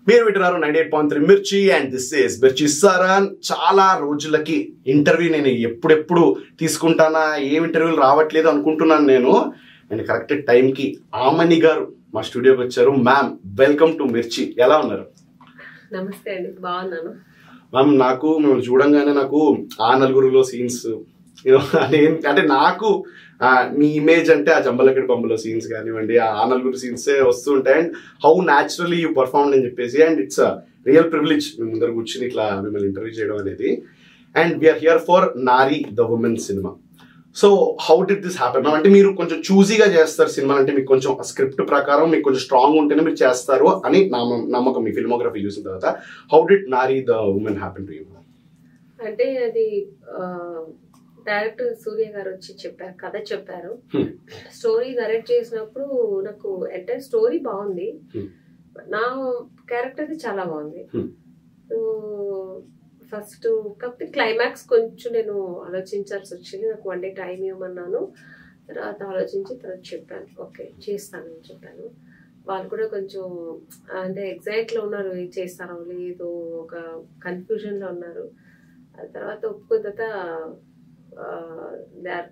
మీరు వింటున్నారు 98.3 మిర్చి అండ్ దిస్ ఇస్ మిర్చి సరన్. చాలా రోజులకి ఇంటర్వ్యూ నేను ఎప్పుడెప్పుడు తీసుకుంటానా, ఏం ఇంటర్వ్యూలు రావట్లేదు అనుకుంటున్నాను నేను. అండ్ కరెక్ట్ టైంకి ఆమని గారు మా స్టూడియోకి వచ్చారు. మ్యామ్, వెల్కమ్ టు మిర్చి. ఎలా ఉన్నారు? నమస్తే అండి, బాగున్నాను మ్యామ్. నాకు మిమ్మల్ని చూడంగానే నాకు ఆ నలుగురులో సీన్స్ అంటే నాకు మీ ఇమేజ్ అంటే ఆ జంబలకడి పంపులో సీన్స్ కానివ్వండి, ఆ నలుగురు సీన్సే వస్తుంటాయి. And how naturally you perform అని చెప్పేసి, అండ్ ఇట్స్ రియల్ ప్రివిలేజ్ మీ ముందర కూర్చుని ఇట్లా మిమ్మల్ని ఇంటర్వ్యూ చేయడం అనేది. And we are here for Nari the women cinema. So how did this happen? అంటే మీరు కొంచెం చూజీగా చేస్తారు సినిమా, అంటే మీకు కొంచెం స్క్రిప్ట్ ప్రకారం మీకు కొంచెం స్ట్రాంగ్ ఉంటేనే మీరు చేస్తారు అని నమ్మకం మీ ఫిల్మోగ్రఫీ చూసిన తర్వాత. How did Nari the women happen to you? అంటే అది డైరెక్టర్ సూర్య గారు వచ్చి చెప్పారు, కథ చెప్పారు. స్టోరీ నరేట్ చేసినప్పుడు నాకు ఎంటైర్ స్టోరీ బాగుంది, నా క్యారెక్టర్ చాలా బాగుంది. ఫస్ట్ కాకపోతే క్లైమాక్స్ కొంచెం నేను ఆలోచించాల్సి వచ్చింది. నాకు 1 day టైం ఇవ్వమన్నాను. తర్వాత ఆలోచించి తర్వాత చెప్పాను, ఓకే చేస్తానని చెప్పాను. వాళ్ళు కూడా కొంచెం అంటే ఎగ్జైట్లో ఉన్నారు, చేస్తారో లేదు ఒక కన్ఫ్యూజన్లో ఉన్నారు. ఆ తర్వాత ఒప్పుకున్న తర్వాత దే ఆర్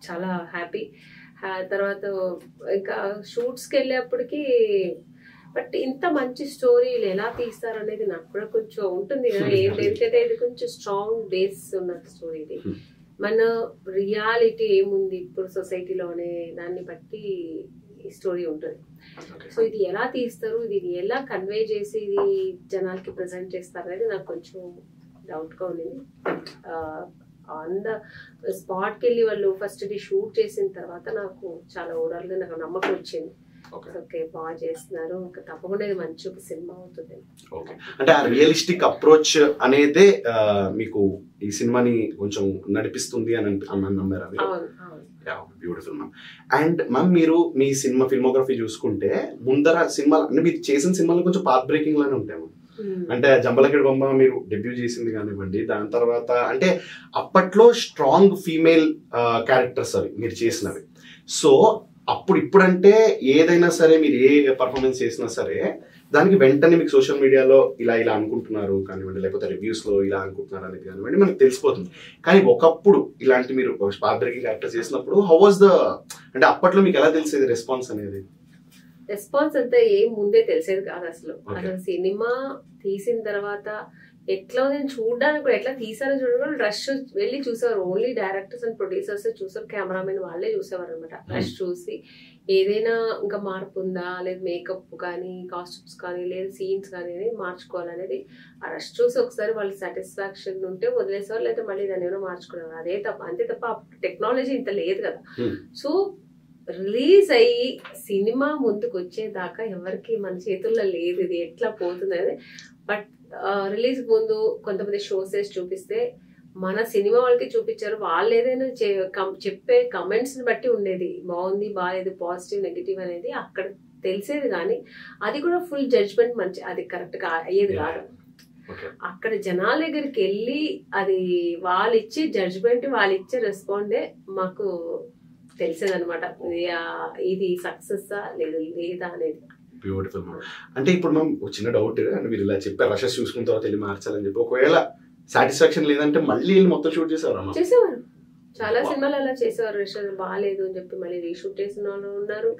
చాలా హ్యాపీ. తర్వాత ఇంకా షూట్స్కి వెళ్ళేప్పటికి బట్ ఇంత మంచి స్టోరీలు ఎలా తీస్తారు అనేది నాకు కూడా కొంచెం ఉంటుంది కదా. ఎందుకంటే ఇది కొంచెం స్ట్రాంగ్ బేస్ ఉన్న స్టోరీ. ఇది మన రియాలిటీ ఏముంది ఇప్పుడు సొసైటీలో అనే దాన్ని బట్టి ఈ స్టోరీ ఉంటుంది. సో ఇది ఎలా తీస్తారు, ఇది ఎలా కన్వే చేసి ఇది జనాలకి ప్రజెంట్ చేస్తారు అనేది నాకు కొంచెం డౌట్గా ఉండింది. ఆన్ ద స్పాట్కి వెళ్ళి వాళ్ళు ఫస్ట్ డే షూట్ చేసిన తర్వాత నాకు చాలా ఓవరాల్గా నాకు నమ్మకం వచ్చింది. ఓకే, బాగా చేస్తున్నారు, ఇంకా తప్పకుండా ఇది మంచి ఒక సినిమా అవుతుంది. ఓకే, అంటే ఆ రియలిస్టిక్ అప్రోచ్ అనేదే మీకు ఈ సినిమాని కొంచెం నడిపిస్తుంది అని నమ్మారా? Beautiful ma'am. అండ్ మ్యామ్, మీరు మీ సినిమా ఫిల్మోగ్రఫీ చూసుకుంటే ముందర సినిమాలు అంటే మీరు చేసిన సినిమాలు కొంచెం పాత్ బ్రేకింగ్ లానే ఉంటాయి. అంటే జంబలకడి బొమ్మ మీరు డెబ్యూ చేసింది కానివ్వండి, దాని తర్వాత అంటే అప్పట్లో స్ట్రాంగ్ ఫీమేల్ క్యారెక్టర్స్ అవి మీరు చేసినవి. సో ఇప్పుడంటే ఏదైనా సరే మీరు ఏ పర్ఫార్మెన్స్ చేసినా సరే దానికి వెంటనే మీకు సోషల్ మీడియాలో ఇలా అనుకుంటున్నారు కానివ్వండి, లేకపోతే రివ్యూస్లో ఇలా అనుకుంటున్నారు అనేది కానివ్వండి మనకు తెలిసిపోతుంది. కానీ ఒకప్పుడు ఇలాంటి మీరు పాత్ బ్రేకింగ్ క్యారెక్టర్స్ చేసినప్పుడు హౌ వాజ్ ద, అంటే అప్పట్లో మీకు ఎలా తెలిసేది రెస్పాన్స్ అనేది? రెస్పాన్స్ అంతా ఏం ముందే తెలిసేది కాదు అసలు. సినిమా తీసిన తర్వాత ఎట్లా నేను చూడడానికి కూడా ఎట్లా తీసారో చూడడం రష్ వెళ్ళి చూసేవారు. ఓన్లీ డైరెక్టర్స్ అండ్ ప్రొడ్యూసర్స్ చూసారు, కెమెరామెన్ వాళ్ళే చూసేవారు అనమాట. రష్ చూసి ఏదైనా ఇంకా మార్పు ఉందా, లేదు మేకప్ కానీ కాస్ట్యూమ్స్ కానీ లేదు సీన్స్ కానీ మార్చుకోవాలనేది ఆ రష్ చూసి ఒకసారి వాళ్ళు సాటిస్ఫాక్షన్ ఉంటే వదిలేసేవారు, లేదా మళ్ళీ దాన్ని ఏమైనా మార్చుకునేవారు. అదే తప్ప, అంతే తప్ప టెక్నాలజీ ఇంత లేదు కదా. సో రిలీజ్ అయ్యి సినిమా ముందుకు వచ్చేదాకా ఎవరికి మన చేతుల్లో లేదు ఇది ఎట్లా పోతుంది అనేది. బట్ రిలీజ్ ముందు కొంతమంది షోస్ వేసి చూపిస్తే మన సినిమా వాళ్ళకి చూపించారు, వాళ్ళు ఏదైనా చెప్పే కమెంట్స్ ని బట్టి ఉండేది, బాగుంది బాగాలేదు పాజిటివ్ నెగిటివ్ అనేది అక్కడ తెలిసేది. కానీ అది కూడా ఫుల్ జడ్జ్మెంట్ మంచి అది కరెక్ట్ గా అయ్యేది కాదు. అక్కడ జనాల దగ్గరికి వెళ్ళి అది వాళ్ళు ఇచ్చే జడ్జ్మెంట్, వాళ్ళు ఇచ్చే రెస్పాండే మాకు తెలిసేదనమాట, ఇది సక్సెస్ లేదా అనేది. బ్యూటిఫుల్. అంటే ఇప్పుడు మనం చిన్న డౌట్, అంటే మీరు ఇలా చెప్పారు రషెస్ చూసుకున్న తర్వాత వెళ్ళి మార్చాలని చెప్పి, ఒకవేళ సాటిస్ఫాక్షన్ లేదంటే మళ్ళీ మొత్తం షూట్ చేసేవారు? చేసేవారు, చాలా సినిమాలు అలా చేసేవారు. రషెస్ బాగాలేదు అని చెప్పి మళ్ళీ రీషూట్ చేసిన వాళ్ళు ఉన్నారు.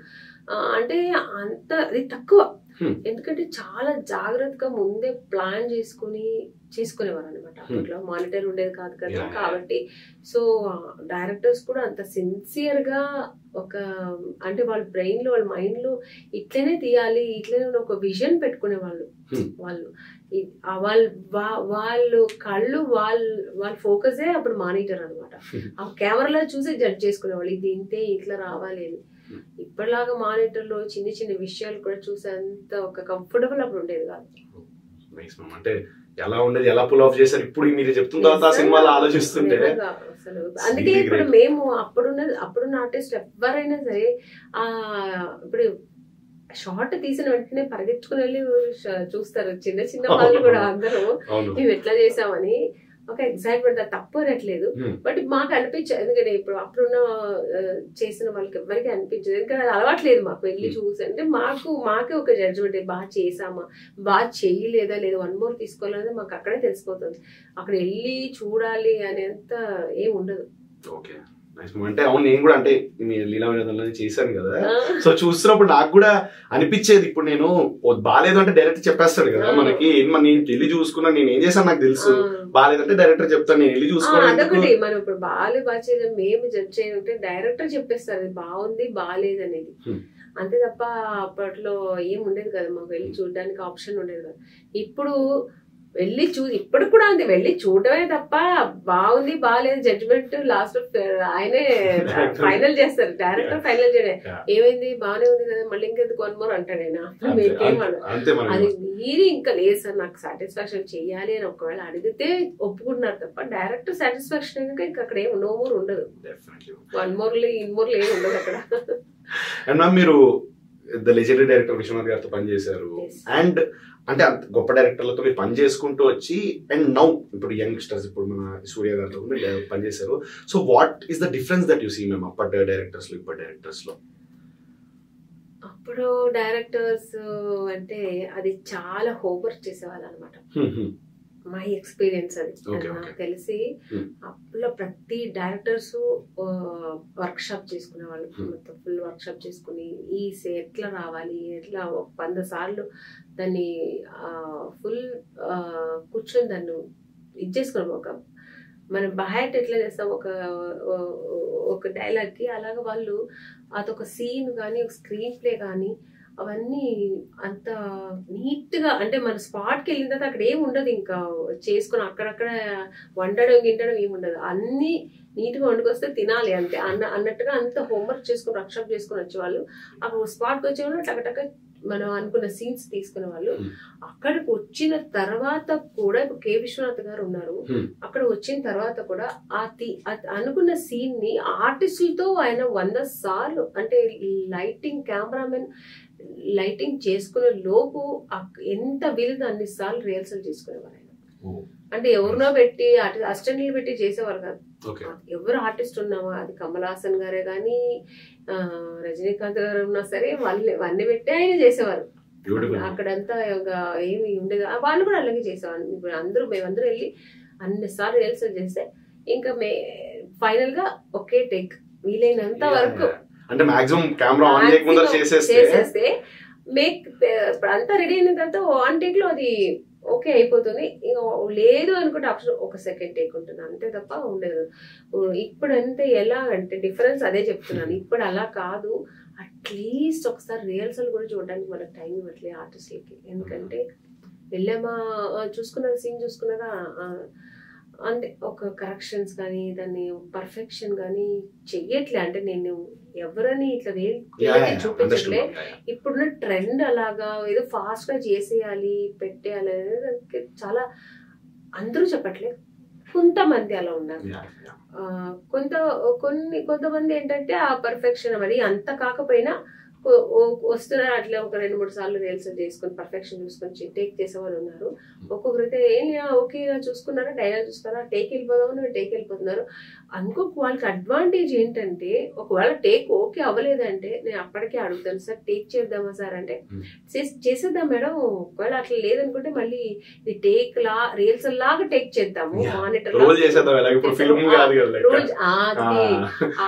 అంటే అంత అది తక్కువ, ఎందుకంటే చాలా జాగ్రత్తగా ముందే ప్లాన్ చేసుకునేవారు అనమాట. అప్పట్లో మానిటర్ ఉండేది కాదు కదా. కాబట్టి సో డైరెక్టర్స్ కూడా అంత సిన్సియర్ గా ఒక అంటే వాళ్ళ బ్రెయిన్ లో వాళ్ళ మైండ్ లో ఇట్లనే తీయాలి, ఇట్లనే ఒక విజన్ పెట్టుకునేవాళ్ళు. వాళ్ళు కళ్ళు వాళ్ళ ఫోకసే అప్పుడు మానిటర్ అనమాట. ఆ కెమెరాలో చూసి జడ్జ్ చేసుకునేవాళ్ళు, ఇది ఇంతే ఇట్లా రావాలి అని. ఇప్పటిలాగా మానిటర్ లో చిన్న చిన్న విషయాలు కూడా చూసేంత ఒక కంఫర్టబుల్ అప్పుడు ఉండేది కాదు. అంటే ఎలా ఉండేది, ఎలా పుల్ ఆఫ్ చేశారు ఇప్పుడు మీరు చెప్తున్న తర్వాత సినిమాలో ఆలోచిస్తుంటే అసలు. అందుకే ఇప్పుడు మేము అప్పుడున్న ఆర్టిస్ట్ ఎవరైనా సరే ఇప్పుడు షార్ట్ తీసిన వెంటనే పరిగెత్తుకుని వెళ్ళి చూస్తారు చిన్న చిన్న వాళ్ళు కూడా అందరూ మేము ఎట్లా చేసామని. ఒక ఎక్సైట్మెంట్, అది తప్పు అనట్లేదు. బట్ మాకు అనిపించదు, ఎందుకంటే ఇప్పుడు అప్పుడున్న చేసిన వాళ్ళకి ఎవరికి అనిపించదు, ఎందుకంటే అది అలవాట్లేదు మాకు వెళ్ళి చూసి. అంటే మాకే ఒక జడ్జ్మెంట్, బాగా చేసామా బాగా చేయలేదా లేదా 1 more తీసుకోవాలనేది మాకు అక్కడే తెలిసిపోతుంది. అక్కడ వెళ్ళి చూడాలి అనేంత ఏం ఉండదు. ఓకే, అంటే అవును, నేను కూడా అంటే లీలా వినోదంలో చేశాను కదా, సో చూస్తున్నప్పుడు నాకు కూడా అనిపించేది, ఇప్పుడు నేను బాగాలేదు అంటే డైరెక్టర్ చెప్పేస్తాడు కదా మనకి, నేను వెళ్ళి చూసుకున్నా నేను ఏం చేశాను నాకు తెలుసు, బాగాలేదంటే డైరెక్టర్ చెప్తాను, నేను వెళ్ళి చూసుకోవాలి. అదొకటి, మనం ఇప్పుడు బాగా చేయడం మేము జడ్జ్ చేయాలంటే డైరెక్టర్ చెప్పేస్తారు బాగుంది బాగాలేదు అనేది, అంతే తప్ప అప్పట్లో ఏం ఉండేది కదా, మాకు వెళ్ళి చూడడానికి ఆప్షన్ ఉండేది కదా. ఇప్పుడు వెళ్ళి ఇప్పుడు కూడా అంతే, వెళ్ళి చూడటమే తప్ప బాగుంది బాగాలేదు జడ్జ్మెంట్ లాస్ట్ ఆయనే ఫైనల్ చేస్తారు, డైరెక్టర్ ఫైనల్ చేయడే, ఏమైంది బాగానే ఉంది కదా మళ్ళీ ఇంకెందుకు 1 more అంటాడు ఆయన. అది మీరి ఇంకా లేదు సార్ నాకు సాటిస్ఫాక్షన్ చెయ్యాలి అని ఒకవేళ అడిగితే ఒప్పుకుంటున్నారు తప్ప, డైరెక్టర్ సాటిస్ఫాక్షన్ అయినాక ఇంకా అక్కడ ఏం నో మోర్ ఉండదు, 1 more ఇన్ మోర్లు ఏమి ఉండదు అక్కడ. అండ్ మ్యామ్ మీరు ద లెజెండరీ డైరెక్టర్ విశ్వనాథ్ గారితో పనిచేశారు, అండ్ అంటే గొప్ప డైరెక్టర్లతో మీరు పని చేసుకుంటూ వచ్చి, అండ్ నౌ ఇప్పుడు యంగ్స్టర్స్, ఇప్పుడు మన సూర్య గారితో మీరు పనిచేశారు. So what is the difference that you see ma'am అప్పటి డైరెక్టర్స్ లో ఇప్పటి డైరెక్టర్స్ లో? అప్పుడు డైరెక్టర్స్ అంటే అది చాలా హోంవర్క్ చేసేవాళ్ళు అనమాట, మై ఎక్స్పీరియన్స్ అది. నాకు తెలిసి అప్పుడు ప్రతి డైరెక్టర్స్ వర్క్ షాప్ చేసుకునే వాళ్ళు, మొత్తం ఫుల్ వర్క్ షాప్ చేసుకుని ఈ ఎట్లా రావాలి, ఎట్లా 100 సార్లు దాన్ని ఫుల్ కూర్చొని దాన్ని ఇది చేసుకున్నాం. ఒక మనం బయట ఎట్లా చేస్తాం ఒక డైలాగ్కి, అలాగే వాళ్ళు అదొక సీన్ కానీ ఒక స్క్రీన్ ప్లే కానీ అవన్నీ అంత నీట్గా, అంటే మన స్పాట్కి వెళ్ళిన తర్వాత అక్కడ ఏమి ఉండదు, ఇంకా చేసుకుని అక్కడక్కడ వండడం గిండడం ఏమి ఉండదు, అన్నీ నీట్గా వండుకొస్తే తినాలి అంతే అన్నట్టుగా అంత హోంవర్క్ చేసుకుని వర్క్షాప్ చేసుకుని వచ్చేవాళ్ళు. అక్కడ స్పాట్కి వచ్చేవాళ్ళు టకటక మనం అనుకున్న సీన్స్ తీసుకునే వాళ్ళు. అక్కడికి వచ్చిన తర్వాత కూడా ఇప్పుడు కె విశ్వనాథ్ గారు ఉన్నారు, అక్కడ వచ్చిన తర్వాత కూడా అనుకున్న సీన్ ని ఆర్టిస్టులతో ఆయన 100 సార్లు, అంటే లైటింగ్ కెమెరామెన్ లైటింగ్ చేసుకునే లోపు ఎంత వీలుదో అన్ని సార్లు రిహర్సల్ చేసుకునేవారు ఆయన. అంటే ఎవరినో పెట్టి అసిస్టెంట్లు పెట్టి చేసేవారు కాదు, ఎవరు ఆర్టిస్ట్ ఉన్నామా, అది కమల్ హాసన్ గారే కానీ రజనీకాంత్ గారు ఉన్నా సరే వాళ్ళని పెట్టి ఆయన చేసేవారు. అక్కడంతా ఏమి ఉండేది, వాళ్ళు కూడా అలాగే చేసేవారు. ఇప్పుడు మేమందరూ వెళ్ళి అన్ని సార్లు రిహర్సల్ చేస్తే ఇంకా ఫైనల్ గా ఒకే టేక్ వీలైనంత వరకు అంటే మాక్సిమం కెమెరా ఆన్ చేయకుండా చేసేస్తే అంతా రెడీ అయిన తర్వాత 1 take లో అది ఓకే అయిపోతుంది. లేదు అనుకుంటే ఆప్షన్ ఒక సెకండ్ టేక్ ఉంటుంది అంతే తప్ప ఉండదు. ఇప్పుడు అంతే ఎలా అంటే డిఫరెన్స్ అదే చెప్తున్నాను. ఇప్పుడు అలా కాదు, అట్లీస్ట్ ఒకసారి రిహర్సల్ కూడా చూడడానికి మనకు టైం ఇవ్వట్లేదు ఆర్టిస్ట్లకి. ఎందుకంటే వెళ్ళామా చూసుకున్నది సీన్ చూసుకున్నదా అంటే ఒక కరెక్షన్స్ కానీ దాన్ని పర్ఫెక్షన్ కానీ చెయ్యట్లే. అంటే నేను ఎవరని ఇట్లా చూపించట్లే. ఇప్పుడున్న ట్రెండ్ అలాగా ఏదో ఫాస్ట్ గా చేసేయాలి పెట్టేయాలి అనేది చాలా అందరూ చెప్పట్లేదు, కొంతమంది అలా ఉన్నారు. కొంతమంది ఏంటంటే ఆ పర్ఫెక్షన్ మరి అంత కాకపోయినా వస్తున్నారు అట్లా ఒక 2-3 సార్లు రిహర్సల్ చేసుకుని పర్ఫెక్షన్ చూసుకొని టేక్ చేసేవాళ్ళు ఉన్నారు. ఒక్కొక్కరైతే ఏం ఓకే చూసుకున్నారా డైలాగ్ చూసుకున్నారా టేక్ వెళ్ళిపోదామని టేక్ వెళ్ళిపోతున్నారు. వాళ్ళకి అడ్వాంటేజ్ ఏంటంటే ఒకవేళ టేక్ ఓకే అవ్వలేదంటే నేను అప్పటికే అడుగుతాను, సార్ టేక్ చేద్దామా సార్ అంటే చేసేద్దాం మేడం, ఒకవేళ అట్లా లేదనుకుంటే మళ్ళీ ఇది టేక్ రిహర్సల్ లాగా టేక్ చేద్దాము మానిటర్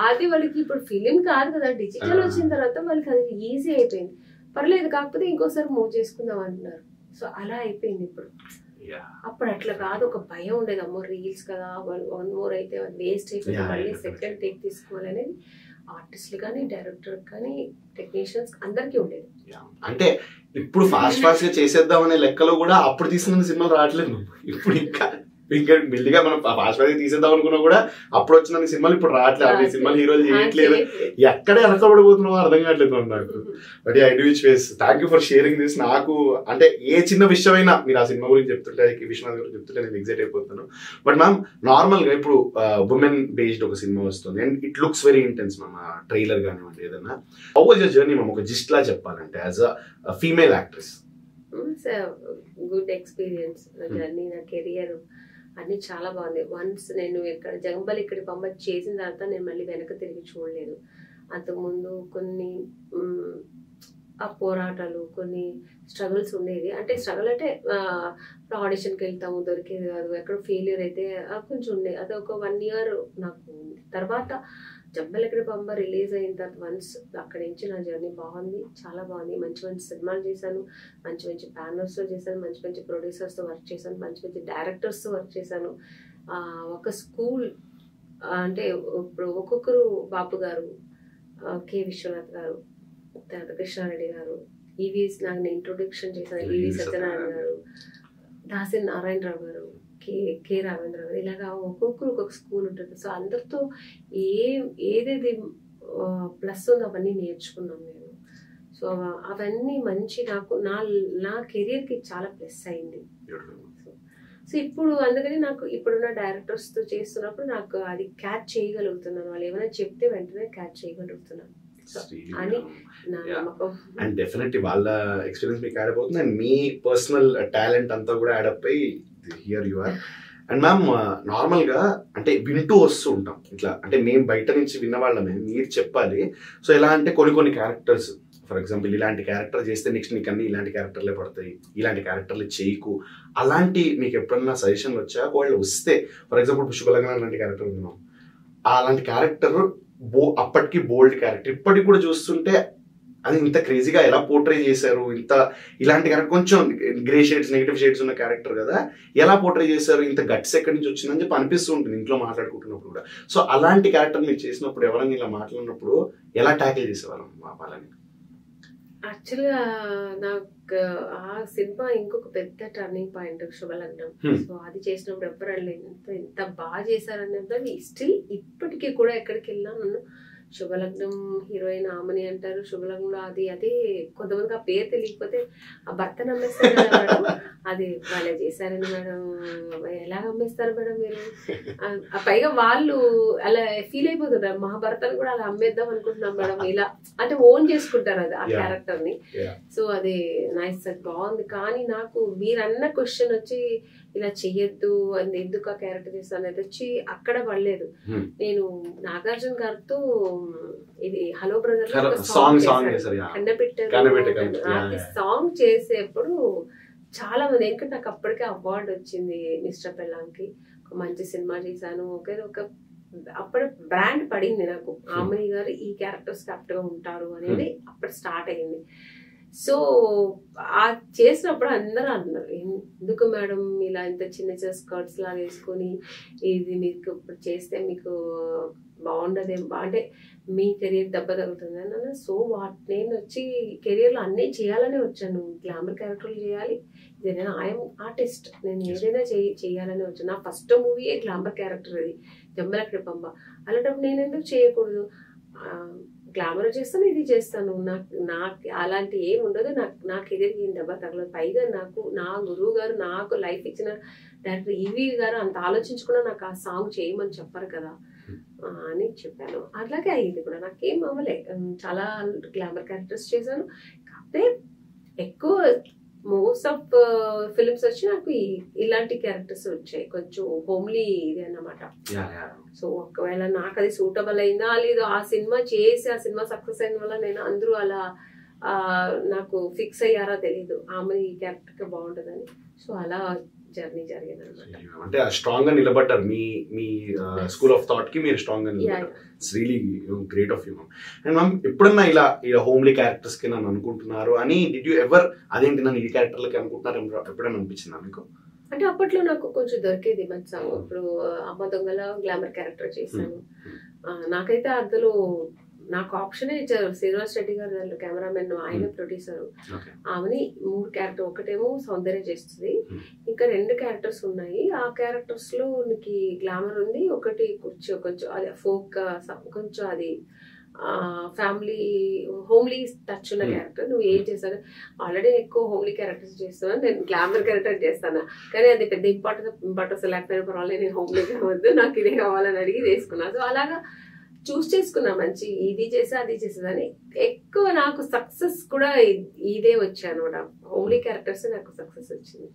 అది వాళ్ళకి ఇప్పుడు ఫిలిం కాదు కదా, డిజిటల్ వచ్చిన తర్వాత వాళ్ళకి అది ఈజీ అయిపోయింది. పర్లేదు కాకపోతే ఇంకోసారి మూవ్ చేసుకుందాం అంటున్నారు. సో అలా అయిపోయింది ఇప్పుడు. అప్పుడు అట్లా కాదు, ఒక భయం ఉండేది, అమ్మో రీల్స్ కదా 1 more అయితే వేస్ట్ అయిపోయింది మళ్ళీ సెకండ్ టేక్ తీసుకోవాలనేది ఆర్టిస్ట్లు కానీ డైరెక్టర్ కానీ టెక్నీషియన్స్ అందరికీ ఉండేది. అంటే ఇప్పుడు ఫాస్ట్ గా చేసేద్దాం అనే లెక్కలో కూడా అప్పుడు తీసుకున్న సినిమాలు రావట్లేదు. ఇప్పుడు ఇంకా మెల్లిగా మనం ఫాస్ట్ గా తీసేద్దాం అనుకున్నా కూడా అప్పుడు వచ్చిన సినిమాలు ఇప్పుడు రావట్లేదు. సినిమాలు హీరోలు చేయట్లేదు, ఎక్కడ వెనకబడిపోతున్నామో అర్థం కావట్లేదు నాకు. But I do which ways thank you for sharing this. నాకు అంటే ఏ చిన్న విషయమైనా మీరు ఆ సినిమా గురించి చెప్తుంటే విశ్వనాథ్ గురించి చెప్తుంటే నేను ఎగ్జైట్ అయిపోతున్నాను. బట్ మ్యామ్ నార్మల్ గా ఇప్పుడు ఉమెన్ బేస్డ్ ఒక సినిమా వస్తుంది and it looks very intense ma'am, trailer కానివ్వండి ఏదైనా. How was your journey ma'am, ఒక జిస్ట్ లా చెప్పాలంటే as a female actress? Good experience నా జర్నీ, నా కెరియర్ అన్ని చాలా బాగుంది. వన్స్ నేను ఇక్కడ జంబల్ ఇక్కడి పంప చేసిన తర్వాత నేను మళ్ళీ వెనక తిరిగి చూడలేదు. అంతకుముందు కొన్ని ఆ పోరాటాలు, కొన్ని స్ట్రగుల్స్ ఉండేది. అంటే స్ట్రగుల్ అంటే ఆడిషన్కి వెళ్తాము, దొరికేది కాదు, ఎక్కడ ఫెయిల్యూర్ అయితే కొంచెం ఉండేది. అది ఒక 1 year నాకు ఉంది. తర్వాత జంబల్ ఇక్కడి పంప రిలీజ్ అయిన తర్వాత వన్స్ అక్కడి నుంచి నా జర్నీ బాగుంది, చాలా బాగుంది. మంచి మంచి సినిమాలు చేశాను, మంచి మంచి బ్యానర్స్తో చేశాను, మంచి మంచి ప్రొడ్యూసర్స్తో వర్క్ చేశాను, మంచి మంచి డైరెక్టర్స్తో వర్క్ చేశాను. ఒక స్కూల్ అంటే ఇప్పుడు ఒక్కొక్కరు బాపు గారు, కె విశ్వనాథ్ గారు, తర్వాత కృష్ణారెడ్డి గారు, ఈవి నాకు ఇంట్రొడక్షన్ చేశాను, ఈవి సత్యనారాయణ గారు, దాసి నారాయణరావు గారు, కె రాఘవేంద్ర గారు, ఇలాగా ఒక్కొక్కరు ఒక్కొక్క స్కూల్ ఉంటుంది. సో అందరితో ఏదేది ప్లస్ ఉందో అవన్నీ నేర్చుకున్నాం నేను. సో అవన్నీ మంచి నాకు నా కెరియర్కి చాలా ప్లస్ అయింది. సో ఇప్పుడు అందుకని నాకు ఇప్పుడున్న డైరెక్టర్స్తో చేస్తున్నప్పుడు నాకు అది క్యాచ్ చేయగలుగుతున్నాను. వాళ్ళు ఏమైనా చెప్తే వెంటనే క్యాచ్ చేయగలుగుతున్నాను అని నా నమ్మకం. అండ్ డెఫినెట్లీ వాళ్ళ ఎక్స్పీరియన్స్ మీకు యాడ్ అవుతుంది అండ్ మీ పర్సనల్ టాలెంట్ అంతా కూడా యాడ్ అప్ అయ్యి here you are. And ma'am నార్మల్గా అంటే వింటూ వస్తూ ఉంటాం ఇట్లా, అంటే మేము బయట నుంచి విన్న వాళ్ళమే, మీరు చెప్పాలి. సో ఎలా అంటే కొన్ని క్యారెక్టర్స్, ఫర్ ఎగ్జాంపుల్ ఇలాంటి క్యారెక్టర్ చేస్తే నెక్స్ట్ నీకు అన్ని ఇలాంటి క్యారెక్టర్లే పడతాయి, ఇలాంటి క్యారెక్టర్లు చేయకు, అలాంటి మీకు ఎప్పుడన్నా సజెషన్లు వచ్చా? ఒకవేళ వస్తే ఫర్ ఎగ్జాంపుల్ పుష్పలగ్న అలాంటి క్యారెక్టర్ ఉన్నాం, అలాంటి క్యారెక్టర్ అప్పటికి బోల్డ్ క్యారెక్టర్, ఇప్పటికి కూడా చూస్తుంటే అది ఇంత క్రేజీగా ఎలా పోర్ట్రే చేశారు, ఇలాంటి క్యారెక్టర్ కొంచెం గ్రే షేడ్స్ నెగిటివ్ షేడ్స్ ఉన్న క్యారెక్టర్ కదా, ఎలా పోర్ట్రే చేశారు, ఇంత గట్స్ ఎక్కడి నుంచి వచ్చిందని చెప్పి అనిపిస్తూ ఉంటుంది ఇంట్లో మాట్లాడుకుంటున్నప్పుడు కూడా. సో అలాంటి క్యారెక్టర్ మీరు చేసినప్పుడు ఎవరైనా ఇలా మాట్లాడినప్పుడు ఎలా ట్యాకిల్ చేసేవాళ్ళం వాళ్ళని? యాక్చువల్గా నాకు ఆ సినిమా ఇంకొక పెద్ద టర్నింగ్ పాయింట్ శుభలగ్నం. సో అది చేసినప్పుడు ఎవరు ఎంత బాగా చేశారని స్టిల్ ఇప్పటికీ కూడా ఎక్కడికి వెళ్ళినా నన్ను శుభలగ్నం హీరోయిన్ ఆమని అంటారు. శుభలగ్నంలో అదే కొంతమందికి ఆ పేరు తెలియకపోతే ఆ భర్త నమ్మేస్తారు కదా మేడం, అది వాళ్ళే చేశారని మేడం, ఎలా నమ్మేస్తారు మేడం మీరు? పైగా వాళ్ళు అలా ఫీల్ అయిపోతుంటారు, మా భర్తను కూడా అలా అమ్మేద్దాం అనుకుంటున్నాం మేడం, ఇలా అంటే ఓన్ చేసుకుంటారు అది ఆ క్యారెక్టర్ ని. సో అది నైస్, అది బాగుంది. కానీ నాకు మీరన్న క్వశ్చన్ వచ్చి ఇలా చెయ్యొద్దు అని ఎందుకు ఆ క్యారెక్టర్ చేస్తాను అనేది వచ్చి అక్కడ పడలేదు. నేను నాగార్జున గారితో ఇది హలో బ్రదర్ సాంగ్ చేసేప్పుడు చాలా మంది, ఎందుకంటే నాకు అప్పటికే అవార్డు వచ్చింది మిస్టర్ పెళ్ళాంకి, ఒక మంచి సినిమా చేశాను, ఒక అప్పుడు బ్రాండ్ పడింది నాకు, ఆమని గారు ఈ క్యారెక్టర్స్ కరెక్ట్ గా ఉంటారు అనేది అప్పుడు స్టార్ట్ అయింది. సో ఆ చేసినప్పుడు అందరూ అన్నారు, ఎందుకు మేడం ఇలా ఇంత చిన్న చిన్న స్కర్ట్స్ లాగా వేసుకొని ఇది మీకు ఇప్పుడు చేస్తే మీకు బాగుండదేం, అంటే మీ కెరీర్ దెబ్బ తగ్గుతుంది అన్న. సో నేను వచ్చి కెరీర్లో అన్నీ చేయాలనే వచ్చాను, గ్లామర్ క్యారెక్టర్లు చేయాలి, నేను ఐఎమ్ ఆర్టిస్ట్, నేను ఏదైనా చేయాలని వచ్చాను. నా ఫస్ట్ మూవీయే గ్లామర్ క్యారెక్టర్, అది జంబల్ ఇక్కడి పంప. అలాంటప్పుడు నేను ఎందుకు చేయకూడదు, గ్లామర్ చేస్తాను, ఇది చేస్తాను, నాకు అలాంటి ఏం ఉండదు, నా కెరీర్కి ఏం దెబ్బ తగలదు. పైగా నా గురువు గారు నాకు లైఫ్ ఇచ్చిన డైరెక్టర్ ఈవి గారు అంత ఆలోచించకుండా నాకు ఆ సాంగ్ చేయమని చెప్పారు కదా అని చెప్పాను. అట్లాగే అయ్యింది కూడా, నాకేం అవ్వలే, చాలా గ్లామర్ క్యారెక్టర్స్ చేశాను. కాకపోతే ఎక్కువ మోస్ట్ ఆఫ్ ఫిల్మ్స్ వచ్చి నాకు ఇలాంటి క్యారెక్టర్స్ వచ్చాయి, కొంచెం హోమ్లీ ఇది అన్నమాట. సో ఒకవేళ నాకు అది సూటబుల్ అయిందా లేదో, ఆ సినిమా చేసి ఆ సినిమా సక్సెస్ అయిన వల్ల నేను అందరూ అలా నాకు ఫిక్స్ అయ్యారా తెలీదు, ఆమె ఈ క్యారెక్టర్ బాగుంటుందని. సో అలా జర్నీ జరిగింది అనమాట. అంటే స్ట్రాంగ్ గా నిలబడ్డారు, మీ స్కూల్ ఆఫ్ థాట్ కి మీరు స్ట్రాంగ్ గా నిలబడ్డారు. It's really great of you ma'am. And ma'am ఎప్పుడన్నా ఇలా హోమ్లీ క్యారెక్టర్స్ కి నన్ను అనుకుంటున్నారు అని డిడ్ యూ ఎవర్, అదేంటి నన్ను ఈ క్యారెక్టర్లకి అనుకుంటున్నారు ఎప్పుడైనా అనిపించిందా మీకు? అంటే అప్పట్లో నాకు కొంచెం దొరికేది మంచి సాంగ్. ఇప్పుడు అమ్మ దొంగల గ్లామర్ క్యారెక్టర్ చేశాను, నాకైతే అందులో నాకు ఆప్షనే ఇచ్చారు శ్రీనివాస్ రెడ్డి గారు, దాంట్లో కెమెరామెన్, ఆయన ప్రొడ్యూసర్. ఆమెని 3 క్యారెక్టర్, ఒకటేమో సౌందర్య చేస్తుంది, ఇంకా 2 క్యారెక్టర్స్ ఉన్నాయి. ఆ క్యారెక్టర్స్ లో నీకు గ్లామర్ ఉంది, ఒకటి కొంచెం అది ఫోక్, కొంచెం అది ఫ్యామిలీ హోమ్లీ టచ్ ఉన్న క్యారెక్టర్. నువ్వు ఏం చేస్తాను, ఆల్రెడీ ఎక్కువ హోమ్లీ క్యారెక్టర్స్ చేస్తున్నాను, నేను గ్లామర్ క్యారెక్టర్ చేస్తాను, కానీ అది పెద్ద ఇంపార్టెన్స్ లేకపోయినా పర్వాలేదు, నేను హోమ్లీ కావద్దు, నాకు ఇదే కావాలని అడిగి తీసుకున్నాను. సో అలాగా చూస్ చేసుకున్నా మంచి ఇది చేసా అది చేసేదని. ఎక్కువ నాకు సక్సెస్ కూడా ఇదే వచ్చాను అనమాట. హోమ్లీ క్యారెక్టర్స్ నాకు సక్సెస్ వచ్చింది.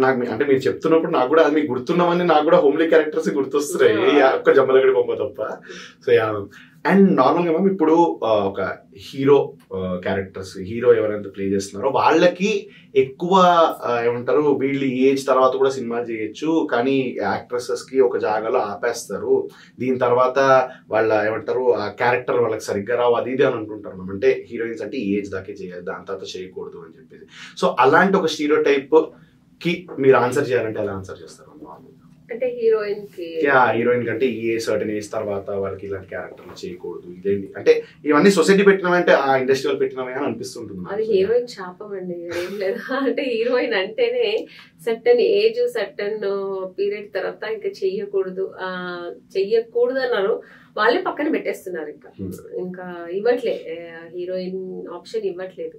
నాకు అంటే మీరు చెప్తున్నప్పుడు నాకు కూడా అది మీకు గుర్తున్నవని నాకు కూడా హోమ్లీ క్యారెక్టర్స్ గుర్తొస్తున్నాయి, ఒక్క జమ్మలగడి బొమ్మ తప్ప. సో అండ్ నార్మల్గా మ్యామ్ ఇప్పుడు ఒక హీరో క్యారెక్టర్స్, హీరో ఎవరైతే ప్లే చేస్తున్నారో వాళ్ళకి ఎక్కువ ఏమంటారు, వీళ్ళు ఏజ్ తర్వాత కూడా సినిమా చేయొచ్చు, కానీ యాక్ట్రెసెస్ కి ఒక జాగాలో ఆపేస్తారు, దీని తర్వాత వాళ్ళ ఏమంటారు ఆ క్యారెక్టర్ వాళ్ళకి సరిగ్గా రావు అది ఇది అని అనుకుంటారు మ్యామ్. అంటే హీరోయిన్స్ అంటే ఈ ఏజ్ దాకే చేయాలి, దాని తర్వాత చేయకూడదు అని చెప్పేసి. సో అలాంటి ఒక స్టీరియో టైప్ కి మీరు ఆన్సర్ చేయాలంటే ఎలా ఆన్సర్ చేస్తారు? అంటే హీరోయిన్ కంటే ఈ సర్టన్ ఏజ్ తర్వాత వాళ్ళకి ఇలాంటి క్యారెక్టర్ చేయకూడదు, ఇదేంటి అంటే ఇవన్నీ సొసైటీ పెట్టినవంటే ఆ ఇండస్ట్రీ వాళ్ళు పెట్టినవే అని అనిపిస్తుంటుంది. అది హీరోయిన్ శాపం అండి, ఏం లేదు. అంటే హీరోయిన్ అంటేనే సర్టన్ ఏజ్ సర్టన్ పీరియడ్ తర్వాత ఇంకా చెయ్యకూడదు అన్నారు, వాళ్ళే పక్కన పెట్టేస్తున్నారు. ఇంకా ఇవ్వట్లే, హీరోయిన్ ఆప్షన్ ఇవ్వట్లేదు.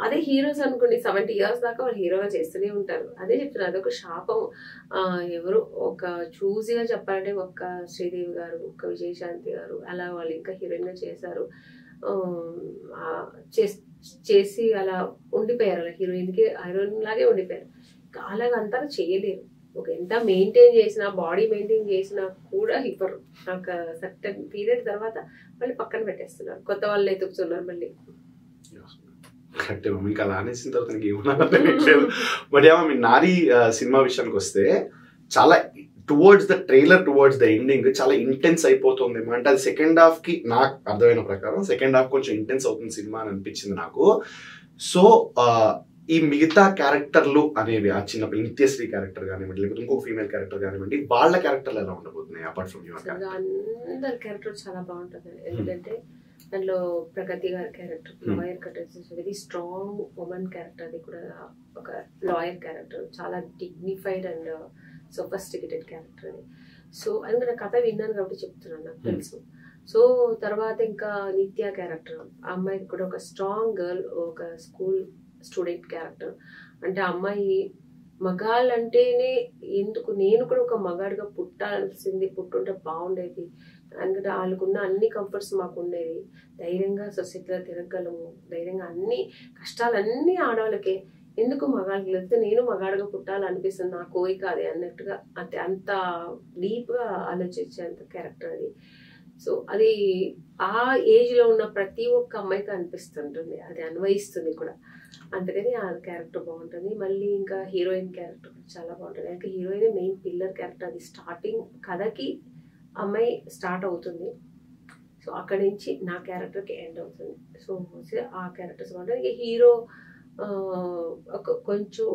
అదే హీరోస్ అనుకోండి 70 years దాకా వాళ్ళు హీరోగా చేస్తూనే ఉంటారు. అదే చెప్తున్నారు, అదొక శాపం. ఎవరు ఒక చూసిగా చెప్పాలంటే ఒక్క శ్రీదేవి గారు, ఒక్క విజయశాంతి గారు అలా వాళ్ళు ఇంకా హీరోయిన్ గా చేశారు, చేసి అలా ఉండిపోయారు, అలా హీరోయిన్ లాగే ఉండిపోయారు. అలాగ అంతా చేయలేరు. ఒక ఎంత మెయింటైన్ చేసినా, బాడీ మెయింటైన్ చేసినా కూడా ఇవ్వరు. ఒక సర్టన్ పీరియడ్ తర్వాత మళ్ళీ పక్కన పెట్టేస్తున్నారు, కొత్త వాళ్ళు ఎదుగుతున్నారు మళ్ళీ. కరెక్ట్ మమ్మీ, ఇంకా అలా అనేసిన తర్వాత నాకు ఏమన్నా తెలియట్లేదు. బట్ ఏమో మీ నారి సినిమా విషయానికి వస్తే చాలా towards the trailer, towards the ending చాలా ఇంటెన్స్ అయిపోతుంది అంటే అది సెకండ్ హాఫ్ కి నాకు అర్థమైన ప్రకారం సెకండ్ హాఫ్ కొంచెం ఇంటెన్స్ అవుతుంది సినిమా అని అనిపించింది నాకు. సో ఈ మిగతా క్యారెక్టర్లు అనేవి ఆ చిన్న నిత్యశ్రీ క్యారెక్టర్ కానివ్వండి, లేకపోతే ఇంకొక ఫీమేల్ క్యారెక్టర్ కానివ్వండి, వాళ్ళ క్యారెక్టర్లు ఎలా ఉండబోతున్నాయి అపార్ట్ ఫ్రమ్ యువర్ క్యారెక్టర్? అందరి క్యారెక్టర్ చాలా బాగుంటుంది. ఎందుకంటే దాంట్లో ప్రగతి గారి character lawyer character, very strong women character. అది కూడా ఒక లాయర్ క్యారెక్టర్, చాలా డిగ్నిఫైడ్ అండ్ సొఫిస్టికేటెడ్ క్యారెక్టర్ అది. సో అది నా కథ విన్నాను కాబట్టి చెప్తున్నాను, నాకు తెలుసు. సో తర్వాత ఇంకా నిత్య క్యారెక్టర్, ఆ అమ్మాయికి కూడా ఒక స్ట్రాంగ్ గర్ల్, ఒక స్కూల్ స్టూడెంట్ క్యారెక్టర్. అంటే ఆ అమ్మాయి మగాళ్ళంటేనే ఎందుకు, నేను కూడా ఒక మగాడిగా పుట్టుంటే బాగుండేది, ఎందుకంటే వాళ్ళకున్న అన్ని కంఫర్ట్స్ మాకు ఉండేది, ధైర్యంగా సొసైటీలో తిరగలము, ధైర్యంగా అన్ని కష్టాలన్నీ ఆడవాళ్ళకే, ఎందుకు మగాళ్ళకి వెళ్తే నేను మగాడిగా పుట్టాలనిపిస్తుంది, నా కోరిక అది అన్నట్టుగా అంత డీప్గా ఆలోచించేంత క్యారెక్టర్ అది. సో అది ఆ ఏజ్లో ఉన్న ప్రతి ఒక్క అమ్మాయికి అనిపిస్తుంటుంది, అది అన్వయిస్తుంది కూడా. అందుకని ఆ క్యారెక్టర్ బాగుంటుంది. మళ్ళీ ఇంకా హీరోయిన్ క్యారెక్టర్ చాలా బాగుంటుంది. ఇంకా హీరోయిన్ మెయిన్ పిల్లర్ క్యారెక్టర్, అది స్టార్టింగ్ కథకి అమ్మాయి స్టార్ట్ అవుతుంది, సో అక్కడి నుంచి నా క్యారెక్టర్కి ఎండ్ అవుతుంది. సో ఆ క్యారెక్టర్స్ బాగుంటుంది. ఇక హీరో కొంచెం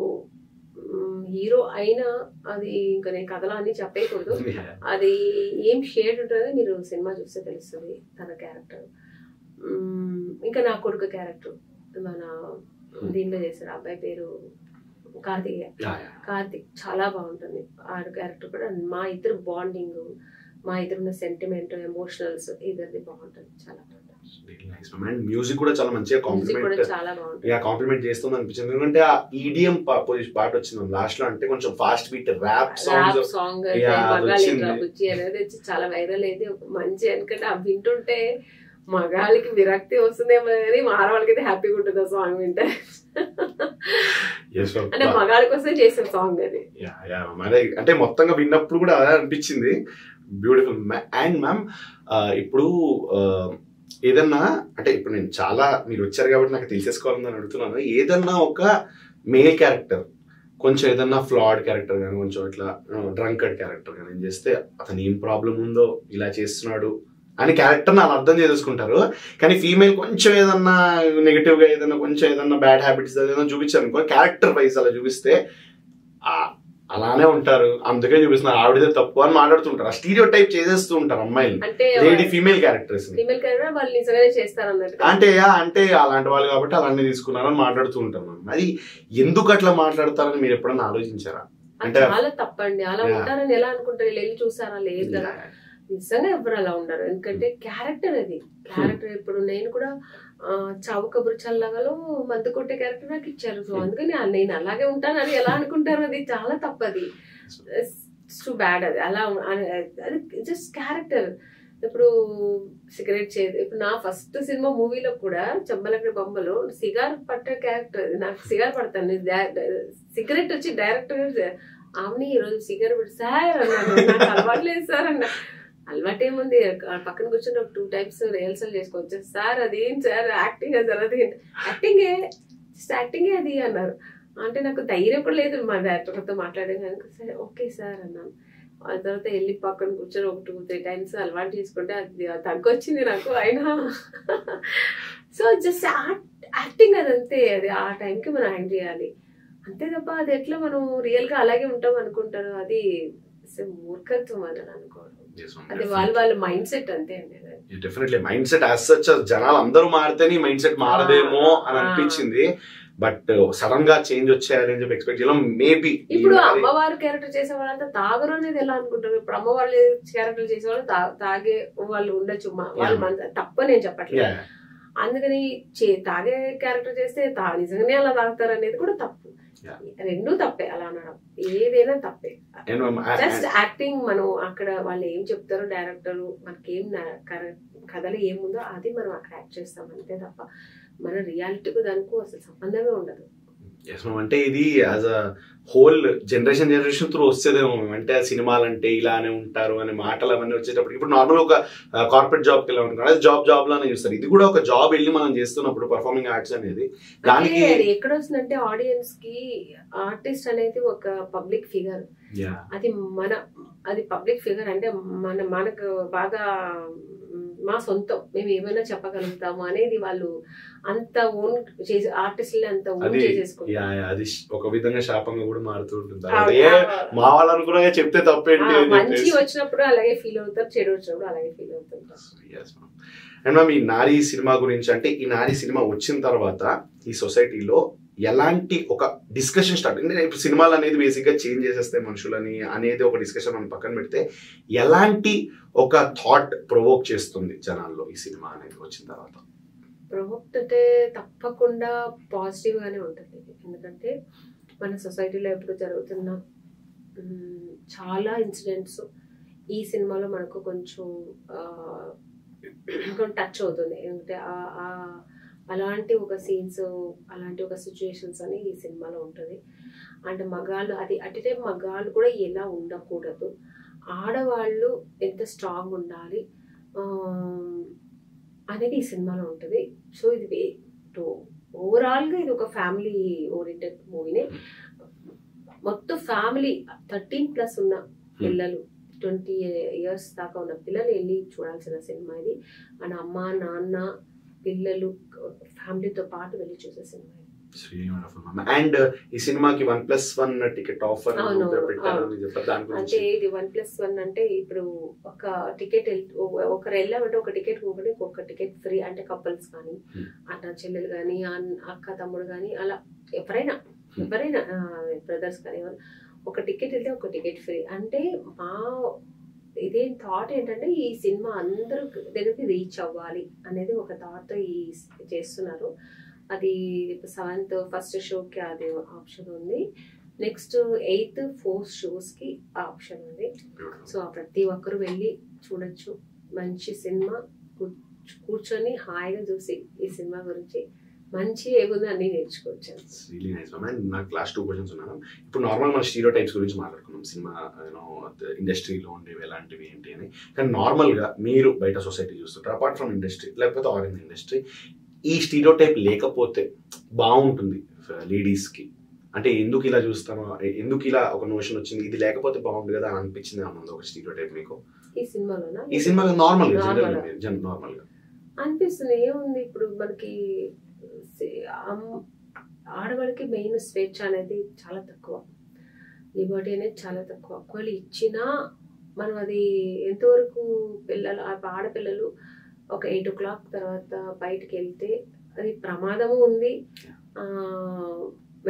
హీరో అయినా అది ఇంకా నేను కథలో అన్ని చెప్పేయకూడదు, అది ఏం షేడ్ ఉంటుందో మీరు సినిమా చూస్తే తెలుస్తుంది తన క్యారెక్టర్. ఇంకా నా కొడుకు క్యారెక్టర్ మన దీంట్లో చేశారు, అబ్బాయి పేరు కార్తిక్, చాలా బాగుంటుంది ఆ క్యారెక్టర్ కూడా. మా ఇద్దరు బాండింగ్, మా ఇద్దరున్న సెంటిమెంట్, ఎమోషనల్స్ ఇద్దరిది బాగుంటుంది, చాలా బాగుంటుంది. మ్యూజిక్ కూడా చాలా మంచిగా కాంప్లిమెంట్ చేస్తుంది అనిపించింది. ఎందుకంటే ఆ ఈడియం పాట వచ్చింది లాస్ట్ లో, అంటే కొంచెం ఫాస్ట్ బీట్ ర్యాప్ సాంగ్ అనేది చాలా వైరల్ అయింది మంచి. ఎందుకంటే ఆ వింటుంటే మగాళ్ళకి విరక్తి వస్తుందేమో కానీ ఆడవాళ్ళకి అయితే హ్యాపీగా ఉంటుంది ఆ సాంగ్ వింటే. అంటే మగాళ్ళ కోసం చేసిన సాంగ్ అది. అంటే మొత్తంగా విన్నప్పుడు కూడా అదే అనిపించింది, బ్యూటిఫుల్. అండ్ మ్యామ్ ఇప్పుడు ఏదన్నా అంటే ఇప్పుడు నేను చాలా మీరు వచ్చారు కాబట్టి నాకు తెలిసేసుకోవాలని అడుగుతున్నాను, ఏదన్నా ఒక మేల్ క్యారెక్టర్ కొంచెం ఏదన్నా ఫ్లాడ్ క్యారెక్టర్ కానీ, కొంచెం ఇట్లా డ్రంకర్డ్ క్యారెక్టర్ కానీ చేస్తే అతను ఏం ప్రాబ్లం ఉందో ఇలా చేస్తున్నాడు అని క్యారెక్టర్ని అలా అర్థం చేసుకుంటారు. కానీ ఫీమేల్ కొంచెం ఏదన్నా నెగిటివ్ గా ఏదన్నా కొంచెం ఏదన్నా బ్యాడ్ హ్యాబిట్స్ ఏదైనా చూపించారు అనుకో, క్యారెక్టర్ వైజ్ అలా చూపిస్తే అలానే ఉంటారు, అందుకే చూపిస్తున్నారు ఆవిడదే తప్పు అని మాట్లాడుతుంటారు. ఆ స్టీరియో టైప్ చేసేస్తూ ఉంటారు అమ్మాయిలు, లేడీ ఫీమేల్ క్యారెక్టర్స్ అంటే అలాంటి వాళ్ళు కాబట్టి అలానే తీసుకున్నారని మాట్లాడుతూ ఉంటారు. అది ఎందుకు అట్లా మాట్లాడతారని మీరు ఎప్పుడన్నా ఆలోచించారా? అంటే చాలా తప్పండి, అలా ఉంటారని ఎలా అనుకుంటారు, వెళ్ళి చూసారా? లేదు కదా, నిజంగా ఎవరు అలా ఉండరు. ఎందుకంటే క్యారెక్టర్ అది, క్యారెక్టర్. ఇప్పుడు నేను కూడా చావు కబురు చల్లగలో మందు కొట్టే క్యారెక్టర్ నాకు ఇచ్చారు, సో అందుకని నేను అలాగే ఉంటాను అని ఎలా అనుకుంటారు, అది చాలా తప్పది, టు బ్యాడ్. అది అలా అది జస్ట్ క్యారెక్టర్. ఇప్పుడు సిగరెట్ చేదు, ఇప్పుడు నా ఫస్ట్ సినిమా మూవీలో కూడా చెమ్మలక్కడి బొమ్మలో సిగార్ పట్టే క్యారెక్టర్, నాకు సిగార్ పడతాను, సిగరెట్ వచ్చి డైరెక్టర్ ఆమెని ఈరోజు సిగరెట్ పెట్టి సార్ అన్నాను, నాకు అలవాటు లేదు సార్ అన్న. అలవాటు ఏముంది, పక్కన కూర్చొని ఒక 2 times రిహర్సల్ చేసుకోవచ్చు సార్, అదేం సార్ యాక్టింగ్ సార్, అది యాక్టింగే యాక్టింగే అది అన్నారు. అంటే నాకు ధైర్యం కూడా లేదు మా డైరెక్టర్తో మాట్లాడే కనుక, సరే ఓకే సార్ అన్నాను. ఆ తర్వాత వెళ్ళి పక్కన కూర్చొని ఒక 2-3 times అలవాటు చేసుకుంటే అది తగ్గొచ్చింది నాకు. అయినా సో జస్ట్ యాక్టింగ్ అదంతే, అది ఆ టైంకి మనం యాక్ట్ చేయాలి అంతే తప్ప అది ఎట్లా మనం రియల్గా అలాగే ఉంటాం అనుకుంటారు, అది మూర్ఖత్వం అని అనుకోవడం. అది వాళ్ళ మైండ్ సెట్ అంతే అండి. Definitely mind set as such జనాలు అందరూ మారితేనే మైండ్ సెట్ మారదేమో అని అనిపించింది. బట్ సడన్ గా చేంజ్ వచ్చాయని చెప్పి ఎక్స్పెక్ట్ చేయడం. మేబీ ఇప్పుడు అమ్మవారు క్యారెక్టర్ చేసే వాళ్ళంతా తాగరు అనేది ఎలా అనుకుంటారు. ఇప్పుడు అమ్మవారు క్యారెక్టర్ చేసే వాళ్ళు తాగే వాళ్ళు ఉండొచ్చు, వాళ్ళు తప్ప నేను చెప్పట్లేదు. అందుకని తాగే క్యారెక్టర్ చేస్తే నిజంగానే అలా తాగుతారు అనేది కూడా తప్పు. రెండూ తప్పే, అలా అనడం ఏదైనా తప్పే. జస్ట్ యాక్టింగ్ మనం అక్కడ వాళ్ళు ఏం చెప్తారో డైరెక్టర్, మనకేం కథలు ఏముందో అది మనం అక్కడ యాక్ట్ చేస్తాం అంతే తప్ప మన రియాలిటీకు దానికి అసలు సంబంధమే ఉండదు. అంటే ఇది as a whole generation through వస్తేదేమో. అంటే సినిమాలు అంటే ఇలానే ఉంటారు అనే మాటలు అవన్నీ వచ్చేటప్పుడు ఇప్పుడు నార్మల్ ఒక కార్పొరేట్ జాబ్కి వెళ్ళి ఉంటారు, అది జాబ్ లానే చూస్తారు. ఇది కూడా ఒక జాబ్ వెళ్ళి మనం చేస్తున్నప్పుడు పర్ఫార్మింగ్ ఆర్ట్స్ అనేది దానికి ఎక్కడ వస్తుందంటే ఆడియన్స్ కి ఆర్టిస్ట్ అనేది ఒక పబ్లిక్ ఫిగర్. అది పబ్లిక్ ఫిగర్ అంటే మనకు బాగా మా సొంతం, మేము ఏమైనా చెప్పగలుగుతాము అనేది వాళ్ళు అంత ఓన్ చేసి ఆర్టిస్టులు అంత ఓన్ చేసేసుకుంటారు. అది ఒక విధంగా శాపంగా కూడా మారుతూ ఉంటుంది. మా వాళ్ళను కూడా చెప్తే తప్పేంటి, మంచి వచ్చినప్పుడు అలాగే ఫీల్ అవుతారు, చెడు వచ్చినప్పుడు అలాగే ఫీల్ అవుతుంటారు. అండ్ మ్యామ్, ఈ నారీ సినిమా గురించి, అంటే ఈ నారీ సినిమా వచ్చిన తర్వాత ఈ సొసైటీలో ఎలాంటి ఒక డిస్కషన్ స్టార్ట్ అయింది? ఇప్పుడు సినిమాలు అనేది బేసిక్గా చేంజ్ చేసేస్తాయి మనుషులని అనేది ఒక డిస్కషన్ మనం పక్కన పెడితే, ఎలాంటి ఒక థాట్ ప్రొవోక్ చేస్తుంది జనాల్లో ఈ సినిమా అనేది వచ్చిన తర్వాత? ప్రొవోక్ అంటే తప్పకుండా పాజిటివ్ గానే ఉంటుంది. ఎందుకంటే మన సొసైటీలో ఎప్పుడు జరుగుతున్న చాలా ఇన్సిడెంట్స్ ఈ సినిమాలో మనకు కొంచెం టచ్ అవుతుంది. ఎందుకంటే అలాంటి ఒక సీన్స్, అలాంటి ఒక సిచ్యుయేషన్స్ అని ఈ సినిమాలో ఉంటుంది. అంటే మగాళ్ళు అది అట్ టైం మగాళ్ళు కూడా ఎలా ఉండకూడదు, ఆడవాళ్ళు ఎంత స్ట్రాంగ్ ఉండాలి అనేది ఈ సినిమాలో ఉంటుంది. సో ఇది ఓవరాల్గా ఇది ఒక ఫ్యామిలీ ఓరియంటెడ్ మూవీనే. మొత్తం ఫ్యామిలీ 13+ ఉన్న పిల్లలు, 20 years దాకా ఉన్న పిల్లలు వెళ్ళి చూడాల్సిన సినిమా ఇది. అండ్ అమ్మ నాన్న పిల్లలు ఫ్యామిలీతో పాటు వెళ్ళి చూసే సినిమా. అండ్ ఈ సినిమాకి 1+1 టికెట్ ఆఫర్ అంటే ఇది 1+1 అంటే ఇప్పుడు ఒక టికెట్ ఒకరు వెళ్ళామంటే ఒక టికెట్ కొనుక్కొని ఒక టికెట్ ఫ్రీ. అంటే కపుల్స్ కానీ అన్న చెల్లెలు కానీ అక్క తమ్ముడు కానీ అలా ఎవరైనా బ్రదర్స్ కానీ ఒక టికెట్ వెళ్తే ఒక టికెట్ ఫ్రీ. అంటే ఇదే థాట్ ఏంటంటే ఈ సినిమా అందరూ దగ్గరికి రీచ్ అవ్వాలి అనేది ఒక థాట్తో చేస్తున్నారు. అది 7th ఫస్ట్ షోకి అది ఆప్షన్ ఉంది, నెక్స్ట్ 8th 4 షోస్కి ఆప్షన్ ఉంది. సో ప్రతి ఒక్కరు వెళ్ళి చూడొచ్చు. మంచి సినిమా, కూర్చొని హాయిగా చూసి ఈ సినిమా గురించి మంచి ఏముందో అన్ని నేర్చుకోవచ్చు. నాకు లాస్ట్ 2 questions ఉన్నాను. ఇప్పుడు నార్మల్ మన స్టీరియో టైప్స్ గురించి మాట్లాడుకున్నాం, సినిమా ఇండస్ట్రీలో ఉండేవి ఎలాంటివి ఏంటి అని. కానీ నార్మల్గా మీరు బయట సొసైటీ చూస్తుంటారు, అపార్ట్ ఫ్రమ్ ఇండస్ట్రీ లేకపోతే ఆర్ ఇన్ ఇండస్ట్రీ, ఈ స్టీరియో టైప్ లేకపోతే బాగుంటుంది లేడీస్కి అంటే ఎందుకు ఇలా చూస్తామో, ఎందుకు ఇలా ఒక నోషన్ వచ్చింది, ఇది లేకపోతే బాగుంటుంది కదా అని అనిపించింది ఏమన్నా ఒక స్టీరియో టైప్ మీకు ఈ సినిమాలోనా? ఈ సినిమాలో నార్మల్గా అనిపిస్తుంది. ఏముంది, ఇప్పుడు మనకి ఆడవాళ్ళకి మెయిన్ స్వేచ్ఛ అనేది చాలా తక్కువ, లిబర్టీ అనేది చాలా తక్కువ. ఒకవేళ ఇచ్చినా మనం అది ఎంతవరకు ఆడపిల్లలు ఒక 8 o'clock తర్వాత బయటకు వెళ్తే అది ప్రమాదము ఉంది,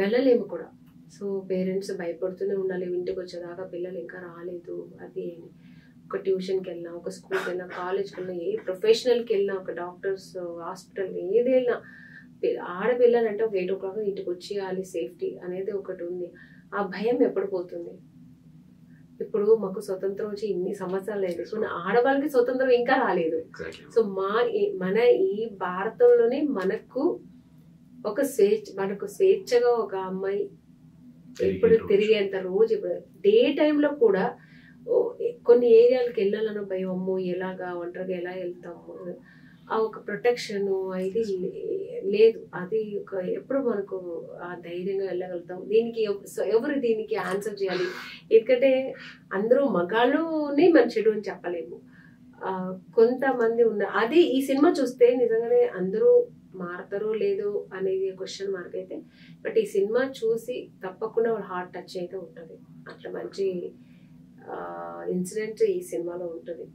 వెళ్ళలేము కూడా. సో పేరెంట్స్ భయపడుతూనే ఉండాలి, ఇంటికి వచ్చేదాకా పిల్లలు ఇంకా రాలేదు అది అని. ఒక ట్యూషన్కి వెళ్ళినా, ఒక స్కూల్కి వెళ్ళినా, కాలేజ్కి వెళ్ళినా, ఏ ప్రొఫెషనల్కి వెళ్ళినా, ఒక డాక్టర్స్ హాస్పిటల్ ఏది వెళ్ళినా ఆడపిల్లలు అంటే ఒక 8 o'clock ఇంటికి వచ్చేయాలి, సేఫ్టీ అనేది ఒకటి ఉంది. ఆ భయం ఎప్పుడు పోతుంది? ఇప్పుడు మాకు స్వతంత్రం వచ్చి ఇన్ని సంవత్సరాలు లేదు, మన ఆడవాళ్ళకి స్వతంత్రం ఇంకా రాలేదు. సో మన ఈ భారతంలోనే మనకు స్వేచ్ఛగా ఒక అమ్మాయి ఇప్పుడు తిరిగేంత రోజు, ఇప్పుడు డే టైంలో కూడా కొన్ని ఏరియాలకు వెళ్ళాలన్న భయం, అమ్మో ఎలాగా ఒంటరిగా ఎలా వెళ్తాము, ఆ ఒక ప్రొటెక్షన్ ఇది లేదు. అది ఎప్పుడు మనకు ఆ ధైర్యంగా వెళ్ళగలుగుతాం. దీనికి ఎవరు దీనికి ఆన్సర్ చేయాలి? ఎందుకంటే అందరూ మగాళ్ళుని మన చెడు అని చెప్పలేము, కొంతమంది ఉన్నారు. అది ఈ సినిమా చూస్తే నిజంగానే అందరూ మారతారో లేదో అనేది క్వశ్చన్ మార్క్ అయితే, బట్ ఈ సినిమా చూసి తప్పకుండా వాళ్ళ హార్ట్ టచ్ అయితే ఉంటుంది. అట్లా మంచి ఇన్సిడెంట్ ఈ సినిమాలో ఉంటుంది.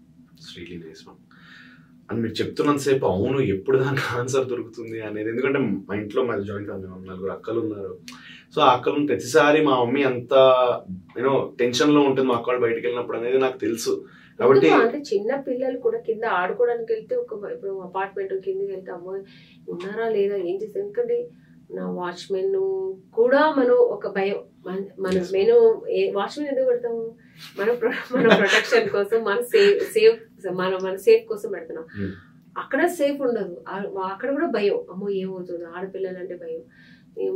అని మీరు చెప్తున్నంతసేపు అవును ఎప్పుడు దానికి ఆన్సర్ దొరుకుతుంది అనేది, ఎందుకంటే మా ఇంట్లో మాది జాయింట్ ఫ్యామిలీ, 4 అక్కలు ఉన్నారు. సో ఆ అక్కలు ప్రతిసారి మా మమ్మీ అంత టెన్షన్ లో ఉంటుంది మా అక్కలు బయటకు వెళ్ళినప్పుడు అనేది నాకు తెలుసు. కాబట్టి అంటే చిన్న పిల్లలు కూడా కింద ఆడుకోవడానికి వెళ్తే ఇప్పుడు అపార్ట్మెంట్ కిందకి వెళ్తే అమ్మో ఉన్నారా లేదా ఏం చేస్తారు, ఎందుకంటే నా వాచ్మెన్ కూడా మనం ఒక భయం. మనం నేను వాచ్మెన్ ఎందుకు పెడతాము? మన ప్రొటెక్షన్ కోసం, మన సేఫ్ కోసం పెడుతున్నాం. అక్కడ సేఫ్ ఉండదు, అక్కడ కూడా భయం, అమ్మో ఏమవుతుంది, ఆడపిల్లలు అంటే భయం.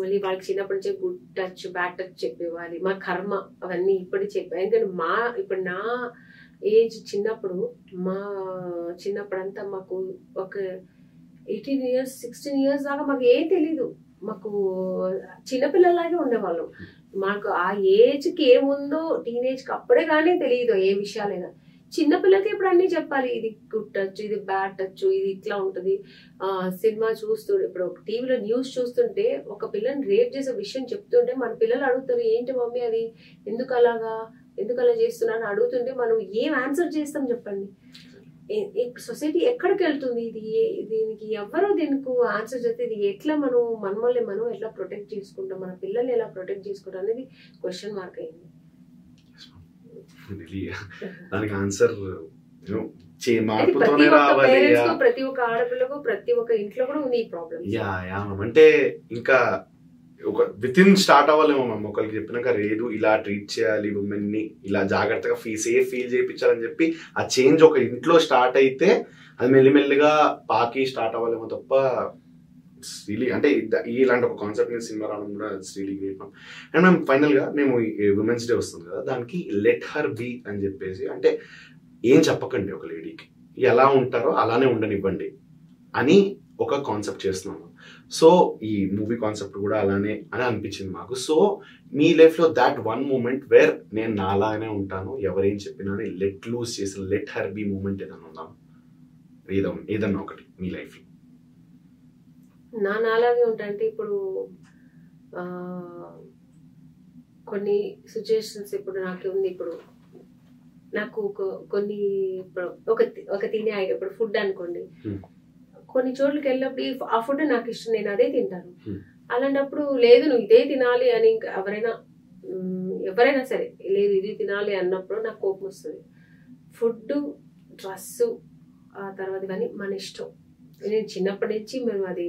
మళ్ళీ వాళ్ళకి చిన్నప్పటి నుంచే గుడ్ టచ్ బ్యాడ్ టచ్ చెప్పేవాలి, మా కర్మ అవన్నీ ఇప్పుడు చెప్పాను. ఎందుకంటే ఇప్పుడు నా ఏజ్ చిన్నప్పుడంతా మాకు ఒక 18 years 16 years దాకా మాకు ఏం తెలీదు, మాకు చిన్నపిల్లలాగే ఉండేవాళ్ళం. మాకు ఆ ఏజ్కి ఏముందో టీనేజ్కి అప్పుడే కానీ తెలియదు ఏ విషయాలైనా. చిన్నపిల్లలకి ఇప్పుడు అన్ని చెప్పాలి, ఇది గుడ్ టచ్, ఇది బ్యాడ్ టచ్, ఇది ఇట్లా ఉంటుంది. సినిమా ఇప్పుడు టీవీలో న్యూస్ చూస్తుంటే ఒక పిల్లని రేప్ చేసే విషయం చెప్తుంటే మన పిల్లలు అడుగుతారు, ఏంటి మమ్మీ అది ఎందుకు అలా చేస్తున్నారు అడుగుతుంటే మనం ఏం ఆన్సర్ చేస్తాం చెప్పండి? సొసైటీ ఎక్కడికి వెళ్తుంది? దీనికి ఎవరో దీనికి ఆన్సర్ చేస్తే ఇది ఎట్లా మనల్ని మనం ఎట్లా ప్రొటెక్ట్ చేసుకుంటాం, మన పిల్లల్ని ఎలా ప్రొటెక్ట్ చేసుకుంటాం అనేది క్వశ్చన్ మార్క్ అయింది. దానికి ఆన్సర్ ప్రతి ఒక్క ఆడపిల్లకు ప్రతి ఒక్క ఇంట్లో కూడా ఉంది ఈ ప్రాబ్లం. అంటే ఇంకా ఒక విత్ ఇన్ స్టార్ట్ అవ్వాలేమో మ్యామ్, ఒకరికి చెప్పినాక లేదు ఇలా ట్రీట్ చేయాలి ఉమెన్ ని, ఇలా జాగ్రత్తగా సేఫ్ ఫీల్ చేయించాలని చెప్పి ఆ చేంజ్ ఒక ఇంట్లో స్టార్ట్ అయితే అది మెల్లిమెల్లిగా పాకి స్టార్ట్ అవ్వాలేమో తప్ప రియలీ అంటే ఇలాంటి ఒక కాన్సెప్ట్ మీద సినిమా రావడం కూడా really great ma'am. And ma'am final గా మేము ఉమెన్స్ డే వస్తుంది కదా, దానికి లెట్ హర్ బీ అని చెప్పేసి, అంటే ఏం చెప్పకండి ఒక లేడీకి, ఎలా ఉంటారో అలానే ఉండనివ్వండి అని ఒక కాన్సెప్ట్ చేస్తున్నాము. సో ఈ మూవీ కాన్సెప్ట్ కూడా అలానే అని అనిపించింది మాకు. సో మీ లైఫ్ లో దాట్ వన్ మూమెంట్ వేర్ నేను నాలానే ఉంటాను, ఎవరేం చెప్పినా లెట్ లూజ్ చేసిన లెట్ హర్ బీ మూమెంట్ ఏదన్నా ఉందా? ఏదన్నా ఒకటి మీ లైఫ్ లో నాలాగే ఉంటా అంటే, ఇప్పుడు కొన్ని సిచ్యుయేషన్స్ ఇప్పుడు నాకు ఉంది. ఇప్పుడు నాకు కొన్ని ఒక తినే ఇప్పుడు ఫుడ్ అనుకోండి, కొన్ని చోట్లకి వెళ్ళినప్పుడు ఆ ఫుడ్ నాకు ఇష్టం, నేను అదే తింటాను. అలాంటప్పుడు లేదు నువ్వు ఇదే తినాలి అని ఇంకా ఎవరైనా సరే లేదు ఇది తినాలి అన్నప్పుడు నాకు కోపం వస్తుంది. ఫుడ్, డ్రెస్సు, ఆ తర్వాత ఇవన్నీ మన ఇష్టం. నేను చిన్నప్పటి నుంచి మేము అది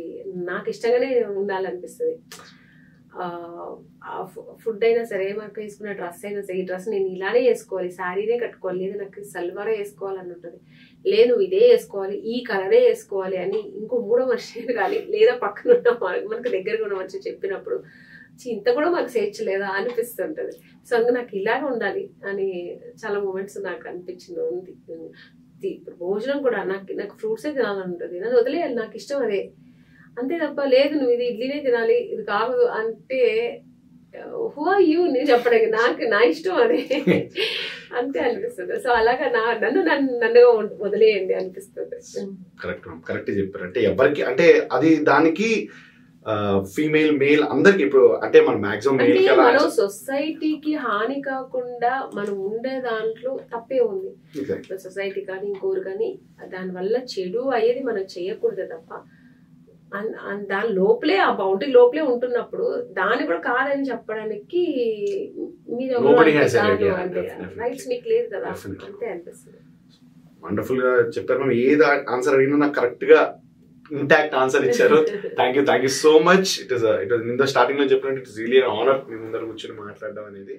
నాకు ఇష్టంగానే ఉండాలనిపిస్తుంది. ఫుడ్ అయినా సరే, మనకు వేసుకున్న డ్రెస్ అయినా సరే, ఈ డ్రెస్ నేను ఇలానే వేసుకోవాలి, శారీనే కట్టుకోవాలి, లేదా నాకు సల్వారే వేసుకోవాలని ఉంటుంది. లేదు ఇదే వేసుకోవాలి, ఈ కలరే వేసుకోవాలి అని ఇంకో 3వ మనిషి కానీ లేదా పక్కన ఉన్న మనకు దగ్గరగా ఉన్న మనిషి చెప్పినప్పుడు ఇంత కూడా మనకు స్వేచ్ఛ లేదా అనిపిస్తుంటది. సో అందుకు నాకు ఇలాగే ఉండాలి అని చాలా మూమెంట్స్ నాకు అనిపించింది ఉంది. ఇప్పుడు భోజనం కూడా నాకు ఫ్రూట్సే తినాలని ఉంటుంది, నన్ను వదిలేయాలి, నాకు ఇష్టం అదే, అంతే తప్ప లేదు నువ్వు ఇది ఇడ్లీనే తినాలి ఇది కాదు అంటే హూ ఆర్ యూ నేను చెప్పడానికి, నాకు నా ఇష్టం అదే అంతే అనిపిస్తుంది. సో అలాగా నన్ను వదిలేయండి అనిపిస్తుంది. కరెక్ట్ చెప్పారు. అంటే ఎవరికి అంటే అది దానికి ఫీమేల్ మేల్ అందరికి ఇప్పుడు అంటే మన మాక్సిమం మనం సొసైటీకి హాని కాకుండా మనం ఉండే దాంట్లో తప్పే ఉంది. సొసైటీ కానీ ఇంకోరు కానీ దాని వల్ల చెడు అయ్యేది మనం చేయకూడదు తప్ప దాని లోపలే ఆ బౌండరీ లోపలే ఉంటున్నప్పుడు దాన్ని కూడా కాదని చెప్పడానికి మీరు రైట్స్ మీకు లేదు కదా అంతే అనిపిస్తుంది. వండర్ఫుల్ గా చెప్పారు మ్యామ్. ఏది ఆన్సర్ అడిగినా నాకు కరెక్ట్ గా ఇంటాక్ట్ ఆన్సర్ ఇచ్చారు. Thank you so much. It was starting లో చెప్పినట్టు ఇట్స్ రియలీ ఆనర్ మీ ముందర కూర్చొని మాట్లాడడం అనేది.